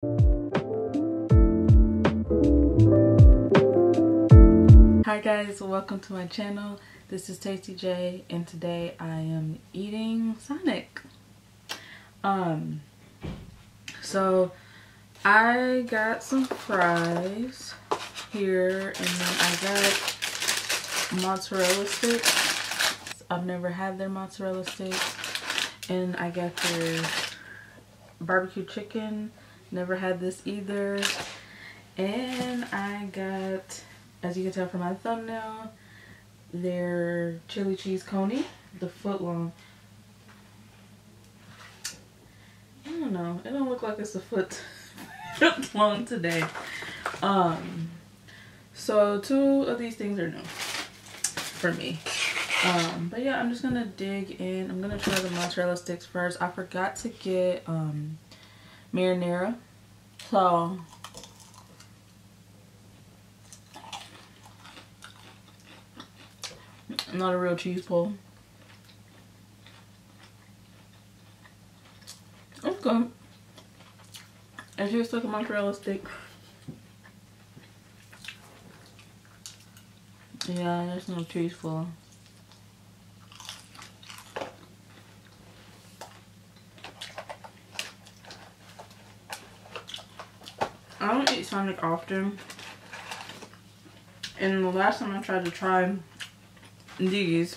Hi guys, welcome to my channel. This is Tasty J and today I am eating Sonic. So I got some fries here and then I got mozzarella sticks. I've never had their mozzarella sticks. And I got their barbecue chicken. Never had this either. And I got, as you can tell from my thumbnail, their chili cheese coney, the footlong. I don't know, it don't look like it's a foot long today. So 2 of these things are new for me. But yeah, I'm just gonna dig in. I'm gonna try the mozzarella sticks first. I forgot to get marinara, so I'm not a real cheese pull. It's good. It's just like a mozzarella stick. Yeah, there's no cheese pull. I don't eat Sonic often. And the last time I tried to try these,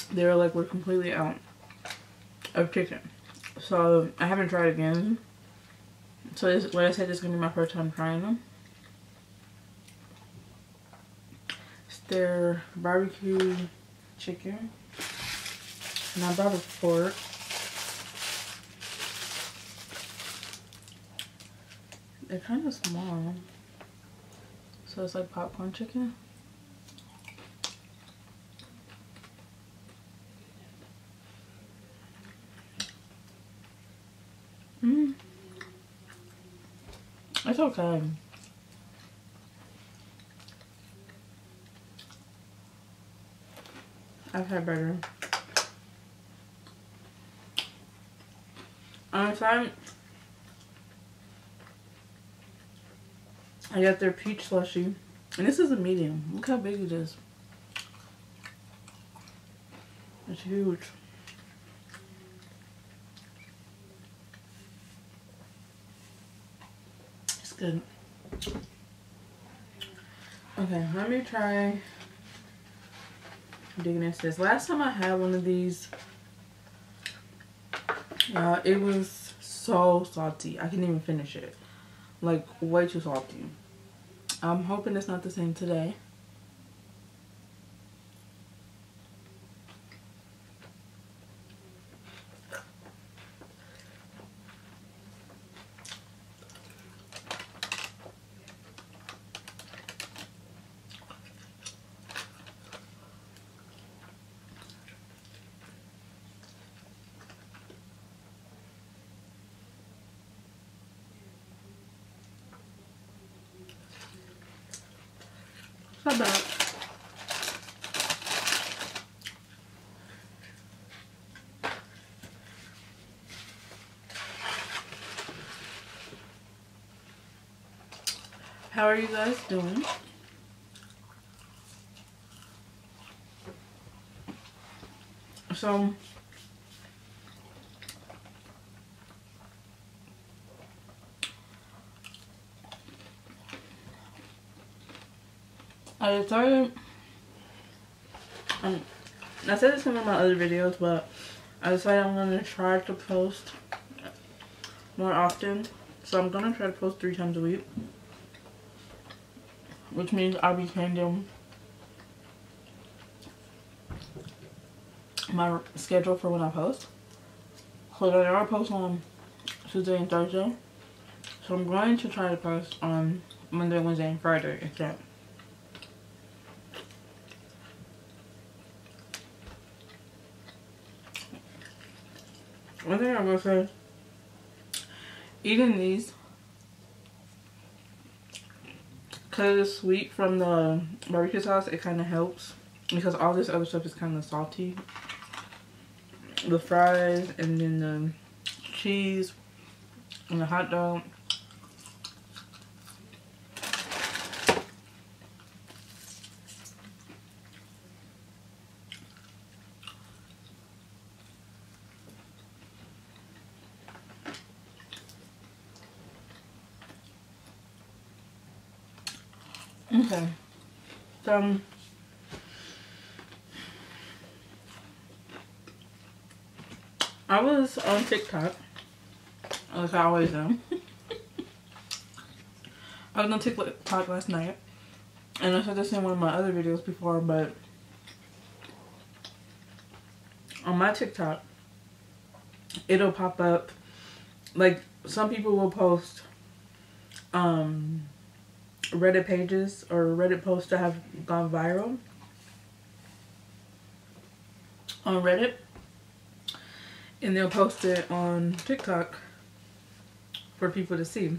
they were like, we're completely out of chicken. So I haven't tried again. So this, like I said, this is gonna be my first time trying them. It's their barbecue chicken. And I bought a fork. They're kind of small. So it's like popcorn chicken. It's okay. I've had better. On the side, I got their peach slushie. And this is a medium. Look how big it is. It's huge. It's good. Okay, let me try digging into this. Last time I had one of these, it was so salty. I couldn't even finish it. Like, way too salty. I'm hoping it's not the same today. It's not bad. How are you guys doing? So I decided, I said this in one of my other videos, but I decided I'm going to try to post more often. So I'm going to try to post 3 times a week. Which means I'll be changing my schedule for when I post. So then I'll post on Tuesday and Thursday. So I'm going to try to post on Monday, Wednesday, and Friday instead. One thing I will say, eating these, because it's sweet from the barbecue sauce, it kind of helps. Because all this other stuff is kind of salty. The fries and then the cheese and a hot dog. Okay, so I was on TikTok, like I always am. I was on TikTok last night, and I said this in one of my other videos before, but on my TikTok, it'll pop up, like some people will post Reddit pages or Reddit posts that have gone viral on Reddit, and they'll post it on TikTok for people to see.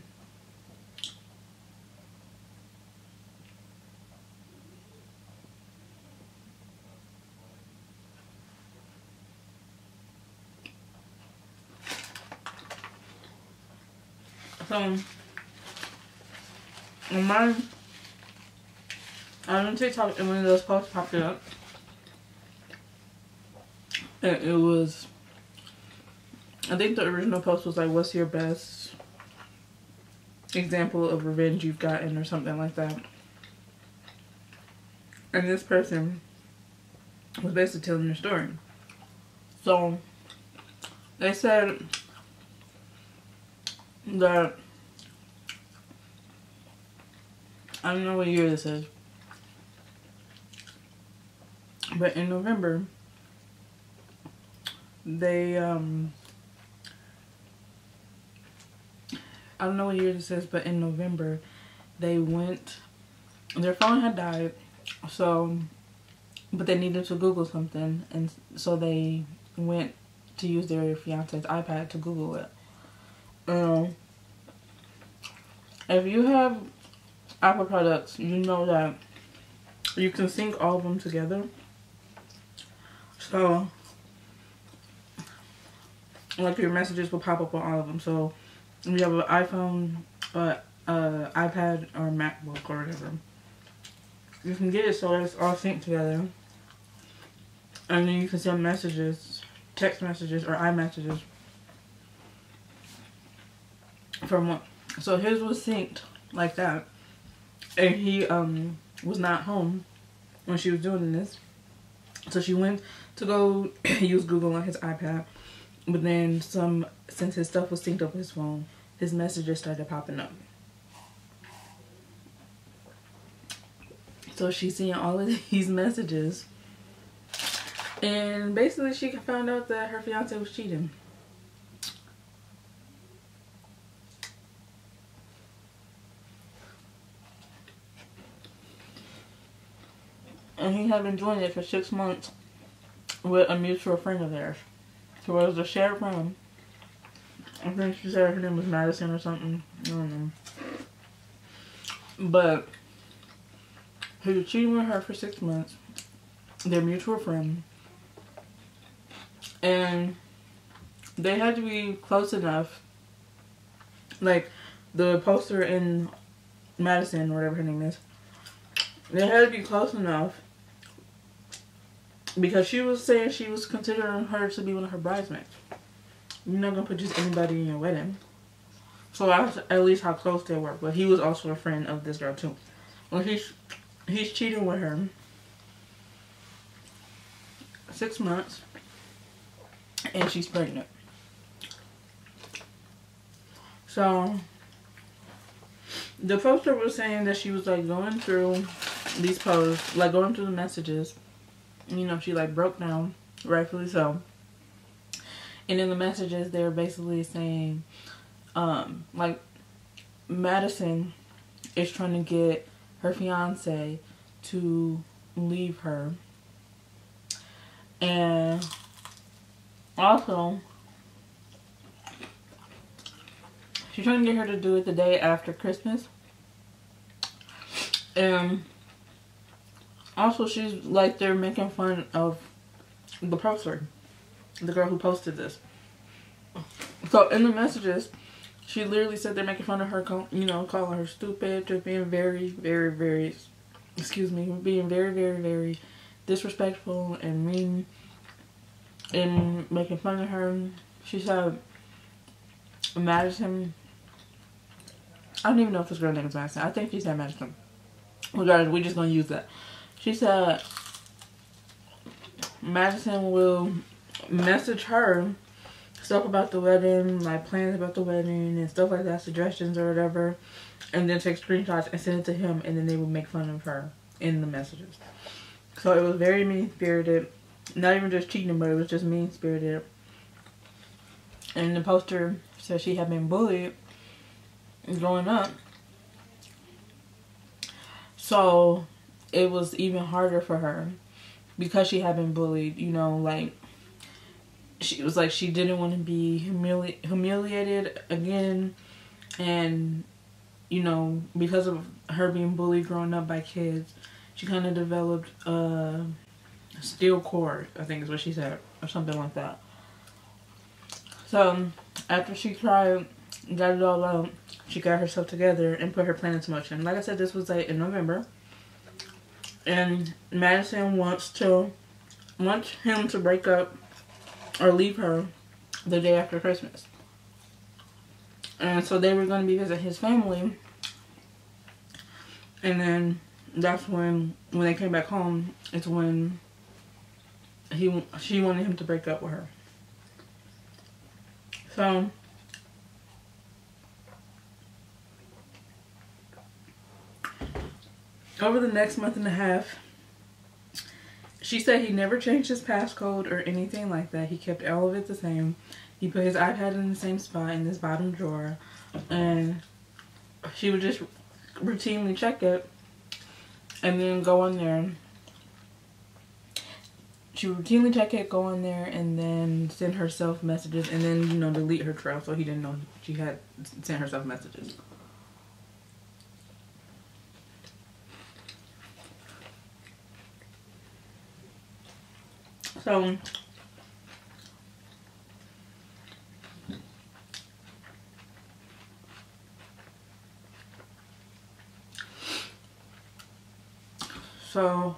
So on mine, I was on TikTok and one of those posts popped up, and it was, I think the original post was like, what's your best example of revenge you've gotten, or something like that. And this person was basically telling their story. So they said that, I don't know what year this is, but in November, they, I don't know what year this is, but in November, they went, their phone had died, so, but they needed to Google something, and so they went to use their fiance's iPad to Google it. If you have Apple products, you know that you can sync all of them together. So, like, your messages will pop up on all of them. So, if you have an iPhone, iPad, or MacBook, or whatever, you can get it so it's all synced together. And then you can send messages, text messages, or iMessages from one. So his was synced like that, and he was not home when she was doing this, so she went to go use Google on his iPad, but then since his stuff was synced up with his phone, his messages started popping up. So she's seeing all of these messages, and basically she found out that her fiance was cheating. And he had been doing it for 6 months with a mutual friend of theirs. So it was a shared friend. I think she said her name was Madison or something. I don't know. But he was cheating with her for 6 months. Their mutual friend. And they had to be close enough. Like the poster in Madison, or whatever her name is. They had to be close enough, because she was saying she was considering her to be one of her bridesmaids. You're not going to put just anybody in your wedding. So that's at least how close they were. But he was also a friend of this girl too. Well, he's cheating with her. 6 months. And she's pregnant. So the poster was saying that she was like going through these posts, like going through the messages. You know, she like broke down, rightfully so. And in the messages, they're basically saying, like, Madison is trying to get her fiance to leave her. And also, she's trying to get her to do it the day after Christmas. And also, she's like, they're making fun of the poster, the girl who posted this. So in the messages, She literally said they're making fun of her, you know, calling her stupid, just being very, very, very, excuse me, being very, very, very disrespectful and mean and making fun of her. She said Madison, I don't even know if this girl name is Madison. I think she said Madison. Regardless, we're just going to use that. She said Madison will message her stuff about the wedding, like plans about the wedding and stuff like that, suggestions or whatever, and then take screenshots and send it to him, and then they would make fun of her in the messages. So it was very mean-spirited. Not even just cheating, but it was just mean-spirited. And the poster said she had been bullied growing up. So it was even harder for her because she had been bullied, you know, like she was like she didn't want to be humiliated again, and you know, because of her being bullied growing up by kids, she kind of developed a steel cord, I think is what she said, or something like that. So after she tried, got it all out, she got herself together and put her plan into motion. Like I said, this was like in November, and Madison wants him to break up or leave her the day after Christmas. And so they were going to be visiting his family, and then that's when they came back home, it's when she wanted him to break up with her. So over the next month and a half, she said he never changed his passcode or anything like that. He kept all of it the same. He put his iPad in the same spot in this bottom drawer, and she would just routinely check it and then go on there. She would routinely check it, go on there, and then send herself messages, and then, you know, delete her trail so he didn't know she had sent herself messages. So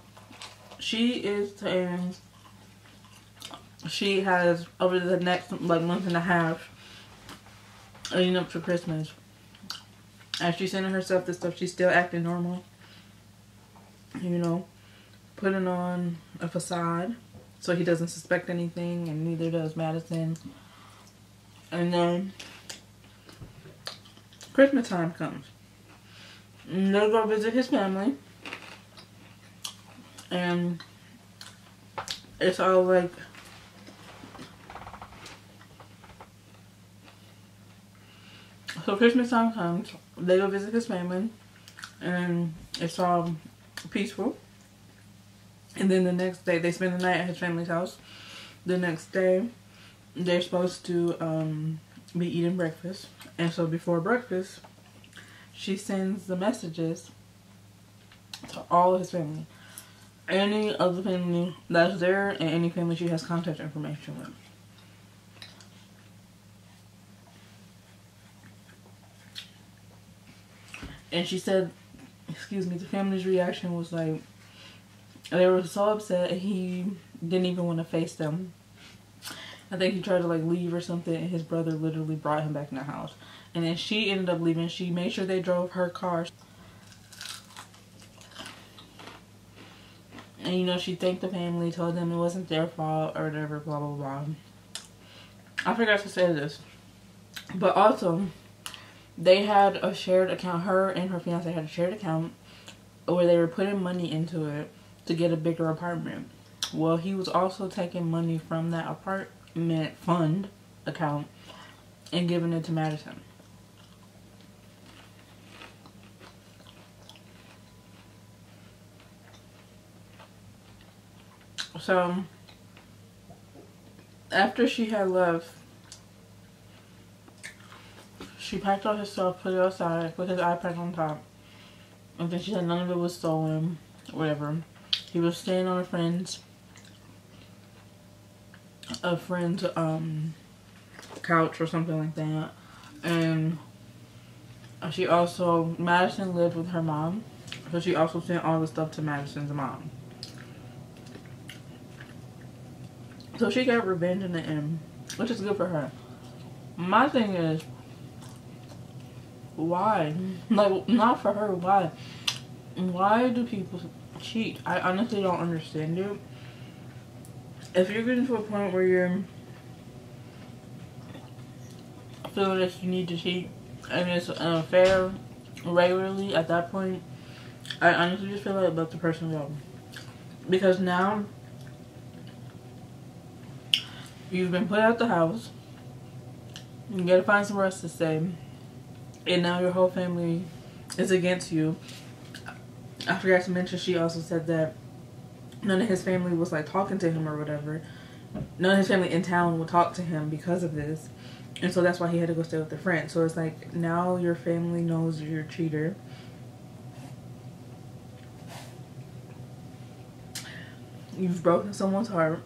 she is saying she has, over the next like month and a half leading up to Christmas, as she's sending herself this stuff, she's still acting normal, you know, putting on a facade so he doesn't suspect anything, and neither does Madison. And then Christmas time comes, and they'll go visit his family, and it's all like, so Christmas time comes, they go visit his family, and it's all peaceful. And then the next day, they spend the night at his family's house. The next day, they're supposed to be eating breakfast. And so before breakfast, she sends the messages to all of his family. Any of the family that's there, and any family she has contact information with. And she said, excuse me, the family's reaction was like, they were so upset he didn't even want to face them. I think he tried to like leave or something, and his brother literally brought him back in the house. And then she ended up leaving. She made sure they drove her car. And you know, she thanked the family, told them it wasn't their fault or whatever, blah blah blah. I forgot to say this, but also they had a shared account. Her and her fiance had a shared account where they were putting money into it to get a bigger apartment. Well, he was also taking money from that apartment fund account and giving it to Madison. So after she had left, she packed all his stuff, put it outside, put his iPad on top, and then she said none of it was stolen, whatever. He was staying on a friend's couch or something like that. And she also, Madison lived with her mom, so she also sent all the stuff to Madison's mom. So she got revenge in the end, which is good for her. My thing is, why? Like, not for her, why? Why do people cheat? I honestly don't understand it. If you're getting to a point where you're feeling that you need to cheat and it's unfair regularly, at that point, I honestly just feel like let the person go. Because now you've been put out the house, you gotta find somewhere else to stay, and now your whole family is against you. I forgot to mention, she also said that none of his family was like talking to him or whatever. None of his family in town would talk to him because of this. And so that's why he had to go stay with a friend. So it's like, now your family knows you're a cheater. You've broken someone's heart.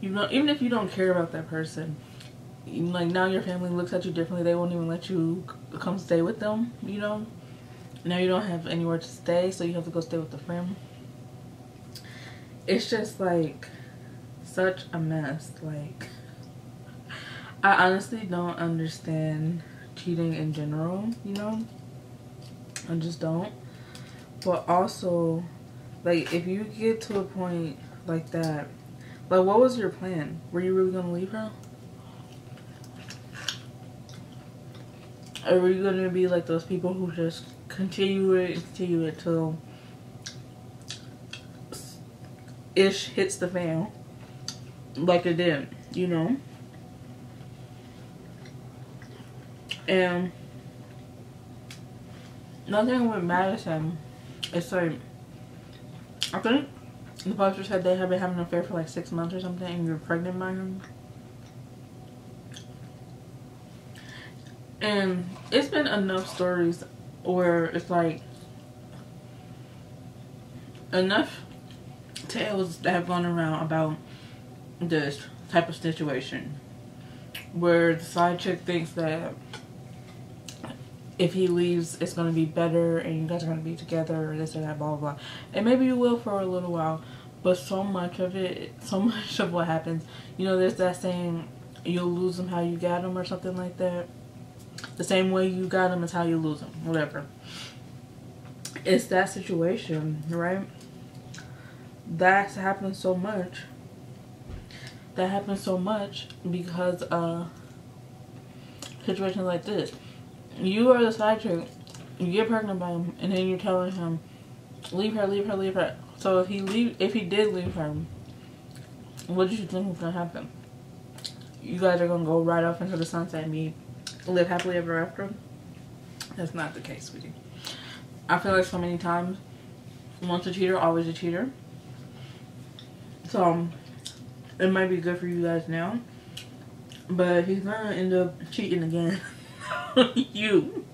You know, even if you don't care about that person, like, now your family looks at you differently. They won't even let you come stay with them, you know. Now you don't have anywhere to stay, so you have to go stay with a friend. It's just like such a mess. Like, I honestly don't understand cheating in general, you know. I just don't. But also, like, if you get to a point like that, like, what was your plan? Were you really gonna leave her? Or were you gonna be like those people who just continue it till ish hits the fan, like it did, you know? And nothing with Madison, it's like, I think the poster said they have been having an affair for like 6 months or something, and you're pregnant by him. And it's been enough stories where it's like, enough tales that have gone around about this type of situation, where the side chick thinks that if he leaves, it's going to be better and you guys are going to be together, or this or that, blah, blah, blah. And maybe you will for a little while, but so much of it, so much of what happens, you know, there's that saying, you'll lose them how you got them, or something like that. The same way you got them is how you lose them, whatever. It's that situation, right? That's happened so much. That happens so much because of situations like this. You are the side chick, you get pregnant by him, and then you're telling him, leave her, leave her, leave her. So if he did leave her, what did you think was gonna happen? You guys are gonna go right off into the sunset and live happily ever after? That's not the case, sweetie. I feel like so many times, once a cheater, always a cheater. So it might be good for you guys now, but he's gonna end up cheating again. You.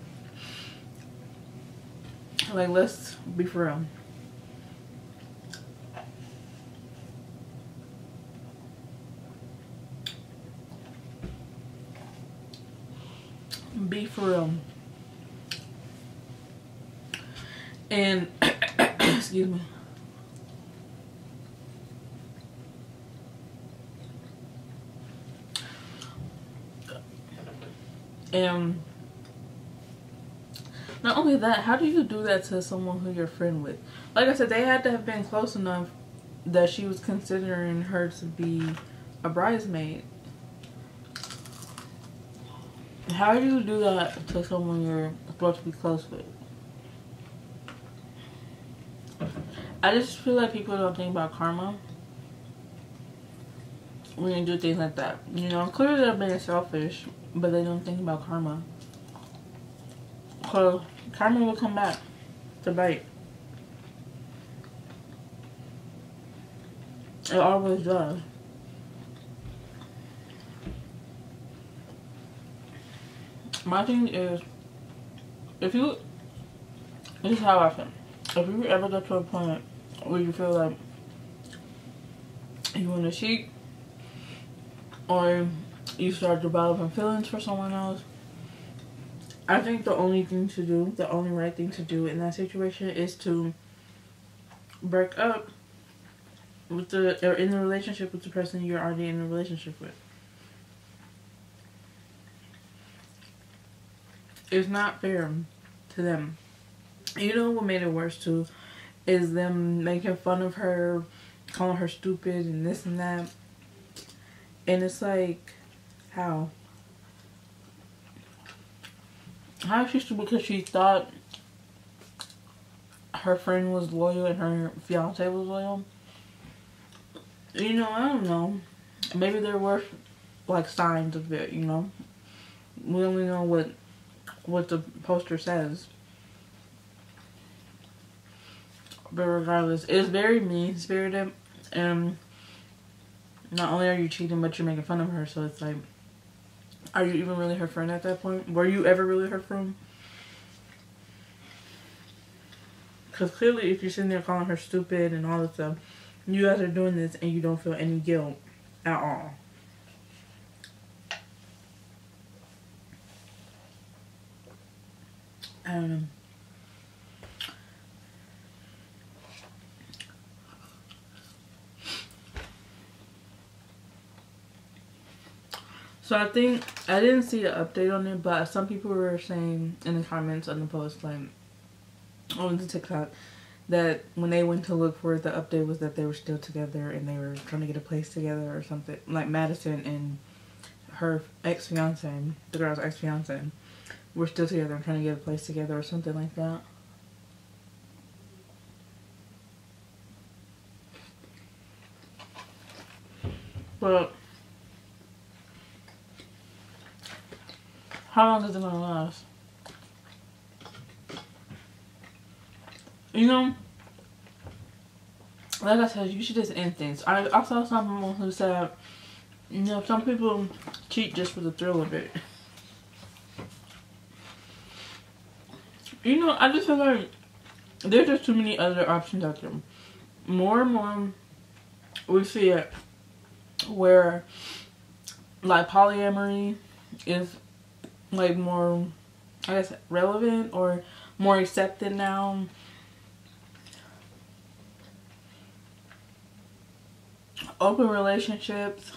Like, let's be for real. Be for real. And excuse me. And not only that, how do you do that to someone who you're a friend with? Like I said, they had to have been close enough that she was considering her to be a bridesmaid. How do you do that to someone you're supposed to be close with? I just feel like people don't think about karma when you do things like that. You know, clearly they're being selfish, but they don't think about karma. Because karma will come back to bite. It always does. My thing is, this is how I feel. If you ever get to a point where you feel like you want to cheat, or you start developing feelings for someone else, I think the only thing to do, the only right thing to do in that situation is to break up with or in the relationship with the person you're already in a relationship with. It's not fair to them. You know what made it worse too is them making fun of her, calling her stupid and this and that. And it's like, how? How is she stupid because she thought her friend was loyal and her fiance was loyal? You know, I don't know. Maybe there were like signs of it, you know. We only know what the poster says. But regardless, it's very mean-spirited, and not only are you cheating, but you're making fun of her. So it's like, are you even really her friend at that point? Were you ever really her friend? Because clearly, if you're sitting there calling her stupid and all this stuff, you guys are doing this and you don't feel any guilt at all. I don't know. So I think, I didn't see an update on it, but some people were saying in the comments on the post, like, on the TikTok, that when they went to look for it, the update was that they were still together and they were trying to get a place together or something. Like Madison and her ex-fiance, the girl's ex-fiance, were still together and trying to get a place together or something like that. But how long is it gonna last? You know, like I said, you should just end things. I saw someone who said, you know, some people cheat just for the thrill of it. You know, I just feel like there's just too many other options out there. More and more we see it where like polyamory is like more, I guess, relevant or more accepted now. Open relationships,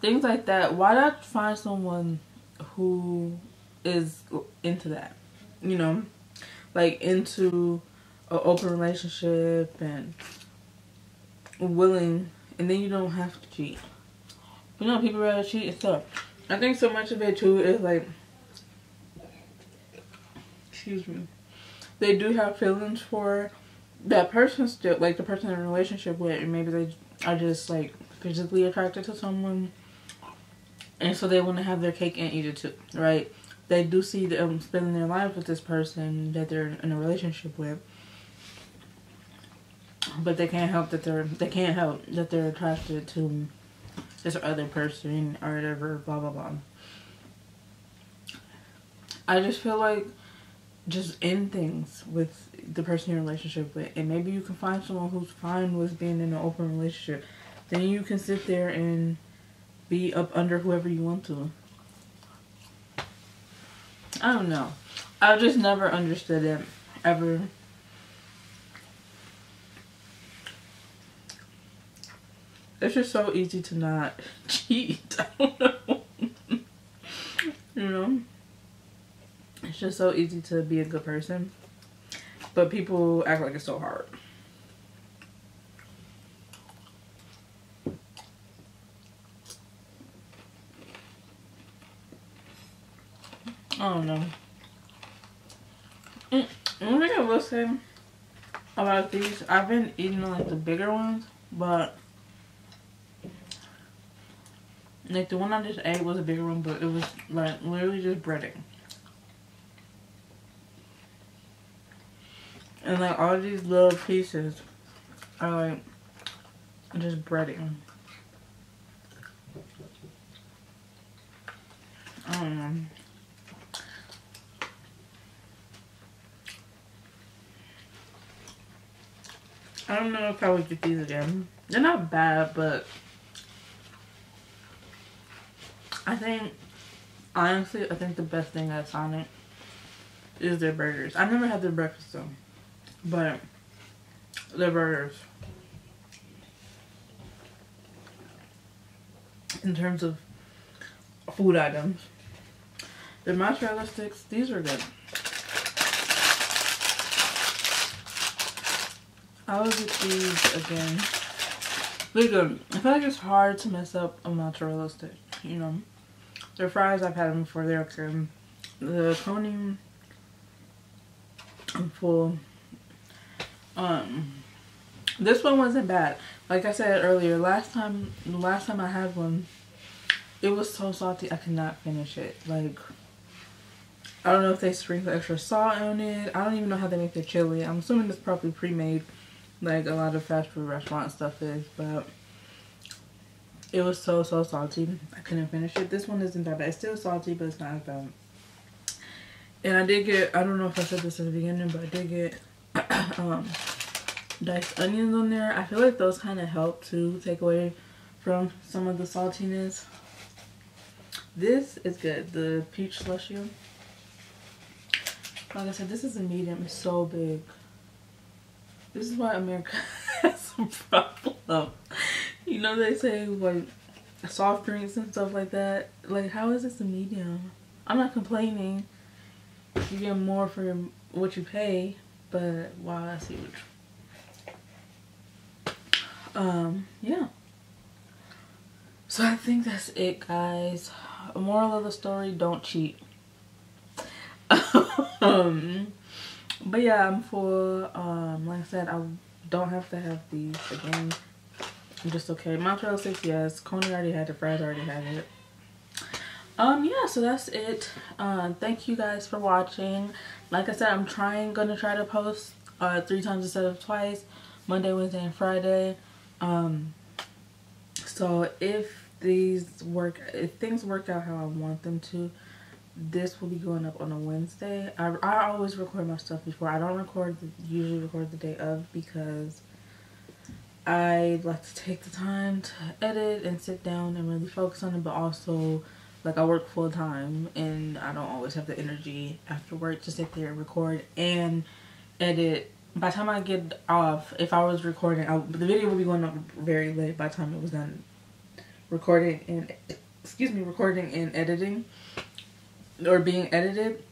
things like that. Why not find someone who is into that? You know, like into an open relationship and willing, and then you don't have to cheat. You know, people rather cheat and stuff. I think so much of it too is like, excuse me, they do have feelings for that person still, like the person in a relationship with, and maybe they are just like physically attracted to someone, and so they want to have their cake and eat it too, right? They do see them spending their life with this person that they're in a relationship with, but they can't help that they're attracted to this other person or whatever, blah blah blah. I just feel like just end things with the person you're in a relationship with, and maybe you can find someone who's fine with being in an open relationship. Then you can sit there and be up under whoever you want to. I don't know. I've just never understood it, ever. It's just so easy to not cheat. I don't know. You know? It's just so easy to be a good person. But people act like it's so hard. I don't know. One thing I will say about these, I've been eating like the bigger ones, but like the one I just ate was a bigger one, but it was like literally just breading. And like all these little pieces are like just breading. I don't know. I don't know if I would get these again. They're not bad, but Honestly, I think the best thing at Sonic is their burgers. I never had their breakfast though, but their burgers, in terms of food items, the mozzarella sticks, these are good. I will get these again. They're good. I feel like it's hard to mess up a mozzarella stick, you know. Their fries, I've had them before, they're okay. The CONEY, I'm full. This one wasn't bad. Like I said earlier, the last time I had one, it was so salty I could not finish it. Like, I don't know if they sprinkle extra salt on it. I don't even know how they make their chili. I'm assuming it's probably pre-made, like a lot of fast food restaurant stuff is, but it was so salty I couldn't finish it. This one isn't that bad. It's still salty, but it's not as bad. And I did get, I don't know if I said this at the beginning, but I did get diced onions on there. I feel like those kind of help to take away from some of the saltiness. This is good, the peach slushy. Like I said, this is a medium. It's so big. This is why America has a problem. You know, they say like soft drinks and stuff like that. Like, how is this a medium? I'm not complaining. You get more for what you pay, but wow, that's huge. Yeah. So I think that's it, guys. Moral of the story: don't cheat. But yeah, I'm full. Like I said, I don't have to have these again. I'm just okay. Mozzarella sticks, yes. Coney already had it. Fries already had it. Yeah, so that's it. Thank you guys for watching. Like I said, I'm gonna try to post 3 times instead of twice, Monday, Wednesday, and Friday. So if things work out how I want them to, this will be going up on a Wednesday. I always record my stuff before. I don't usually record the day of, because I like to take the time to edit and sit down and really focus on it, but also, like, I work full time and I don't always have the energy after work to sit there and record and edit. By the time I get off, if I was recording, the video would be going up very late by the time it was done recording and editing, or being edited.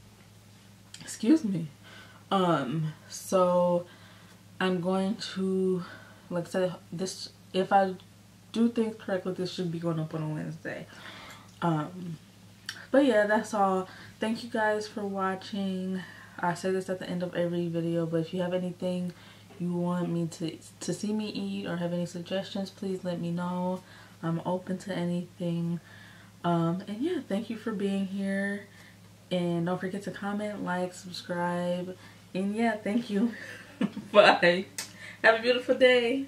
So I'm going to, like I said, this, if I do things correctly, this should be going up on a Wednesday. But yeah, that's all. Thank you guys for watching. I say this at the end of every video, but if you have anything you want me to see me eat, or have any suggestions, please let me know. I'm open to anything. And yeah, thank you for being here, and don't forget to comment, like, subscribe, and yeah, thank you. Bye. Have a beautiful day.